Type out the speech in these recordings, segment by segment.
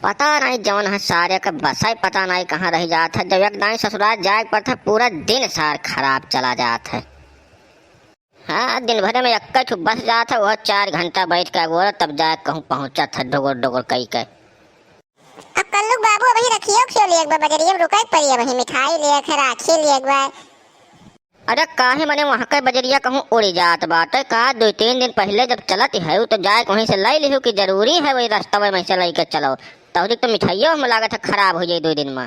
पता नहीं जौन है सारे का बसा ही पता नहीं कहाँ रह जात है। जब एक दाई ससुराल जाए पड़ता पूरा दिन सार खराब चला जात है। हाँ, दिन भर में एक बस जात है, वह 4 घंटा बैठ के वो तब जाए कहूँ पहुँचा था डोगर डोगर कई के। अब कल्लू बाबू वही रखियो क्यों लिए एक बार बजरिया में रुकाई पड़ी है, वही मिठाई लिए खे राखी लिए एक बार। अरे काहे मने वहाँ के बजरिया कहूँ उड़ी जात बात है का 2-3 दिन पहले जब चलत है तो जाए वहीं से लै लिहो कि जरूरी है वही रास्ता में से लै के चलो तभी तो मिठाइयों में लागत है खराब हो जाए 2 दिन में।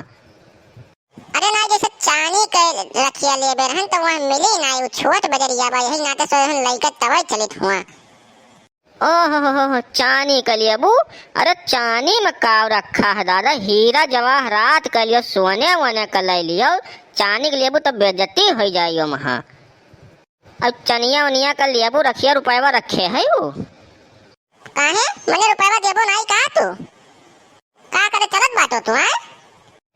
अरे ना जैसे चानी के रखिया ले बेरहन तो वहाँ मिली ना वो छोट बजरिया बा यही नाते सोहन लइका तवे चलित हुआ। ओहो चानी के लिए बू। अरे चानी में काव रखा है दादा, हीरा जवाहरात के लिए सोने वोने का ले लियो, चानी के लिए बू तो बेइज्जती हो जाइयो वहाँ। अब चनिया उनिया का लिए बू रखिया रुपया रखे है वो काहे मने रुपया देबो नहीं का तू का करे चलत बाटो तू हैं।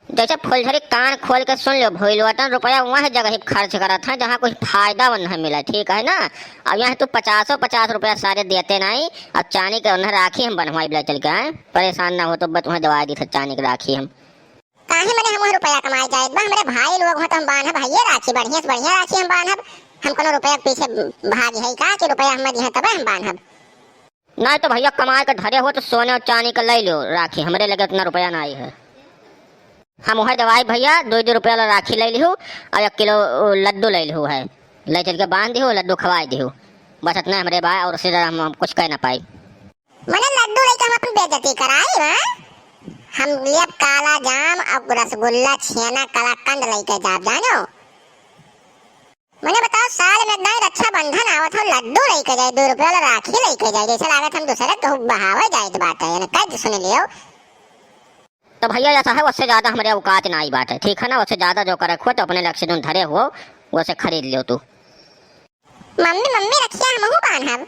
जैसे फुलझड़ी कान खोल के सुन लो भोलवटन रुपया वहाँ जगह ही खर्च करा था जहाँ कुछ फायदा नहीं मिला, ठीक है ना। अब यहाँ तो 50 रुपया सारे देते नहीं। अब चानी के उन्हें राखी हम बनवाई बिला चल के आए, परेशान ना हो तो बस वहाँ दवा दी था चानी की राखी हम। काहे मने हम रुपया कमाई जाए बा हमारे भाई लोग हो तो हम बांधब भैया राखी बढ़िया से बढ़िया राखी हम बांधब। हम कोनो रुपया पीछे भाग है का कि रुपया हम दिए तब हम बांधब। नहीं तो भैया कमाए के धरे हो तो सोने और चानी का ले लो राखी, हमरे लगे उतना रुपया ना आई है। हम वहाँ दवाई भैया 2 रुपया राखी ले लिहू और 1 किलो लड्डू ले लिहू है, ले चल के बांध दिहू लड्डू खवाई दिहू, बस इतना हमारे भाई और उससे हम कुछ कह ना पाई। मने लड्डू लेके हम अपन बेइज्जती कराई हां। हम लिए काला जाम और रसगुल्ला छेना कलाकंद लेके जाब जानो। मने बताओ साल में नहीं रक्षाबंधन आवत हो लड्डू लेके जाए 2 रुपया राखी लेके जाए जैसे लागत हम दूसरे तो बहावे जाए बात है ना कह सुन लियो। तो भैया ऐसा है उससे ज्यादा हमारे औकात ना आई बात है, ठीक है ना। उससे ज्यादा जो कर रखो तो अपने लक्ष्य जो धरे हो वो से खरीद लियो तू। मम्मी रखिया हमहू बांधब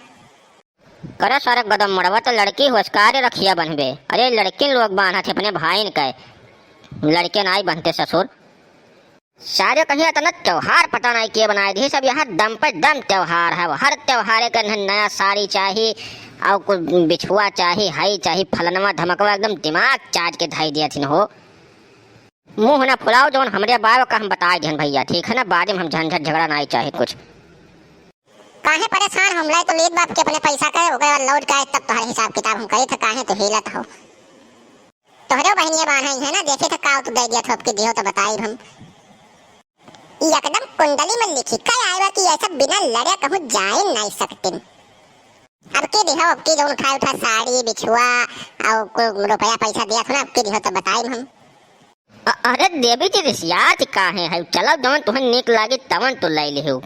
करे सारे कदम मड़वा तो लड़की होशकार रखिया बनबे। अरे लड़के लोग बांधा थे अपने भाई के, लड़के ना बनते ससुर सारे कहीं इतना त्योहार पता नहीं किए बनाए दी सब यहाँ दम पे दम त्योहार है। हर त्योहार के नया साड़ी चाहिए और कुछ बिछुआ चाहिए हई चाहिए फलनवा धमकवा एकदम दिमाग चार्ज के धाई दिया थी हो। मुंह ना फुलाओ जो हमारे बाबा का हम बताए थे भैया, ठीक है ना। बाद में हम झंझट झगड़ा नहीं चाहिए कुछ। काहे परेशान हम लाई तो लीद बाप के अपने पैसा करे हो गए लौट के तब तो हिसाब किताब हम करे थे काहे तो हिलत हो तोहरे बहनिया बांधाई है ना देखे थे का तो दे दिया थोप के दियो तो बताई हम। एकदम कुंडली में लिखी कई आएगा कि ऐसा बिना लड़े कहूँ जाए नहीं सकते। अब के दिहो अब के जो उठा साड़ी बिछुआ और रुपया पैसा दिया था ना अब के दिहो तो बताई हम। अरे देवी जी रिसियात काहे है चलो जवन तुम्हें निक लागे तवन तो ले लिहो।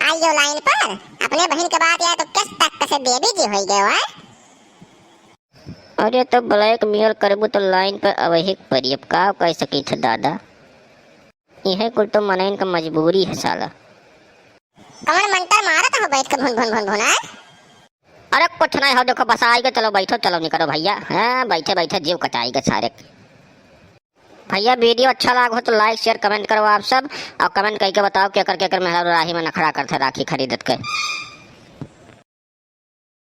आइयो लाइन पर अपने बहन के बात आया तो किस तक से देवी जी हो गए है। अरे तो ब्लैक मेल करबू तो लाइन पर अवही परियब का कह सकी थे दादा, यह कुल तो मनइन का मजबूरी है साला। कमर मंतर मारत हो बैठ के भुन भुन भुन भुन है। अरे कुछ नहीं हो देखो बस आएगा चलो बैठो चलो निकलो भैया। हाँ बैठे बैठे जीव कटाएगा सारे। भैया वीडियो अच्छा लगा हो तो लाइक शेयर कमेंट करो आप सब और कमेंट करके बताओ क्या कर मेहरा राही में नखरा करते राखी खरीदत के।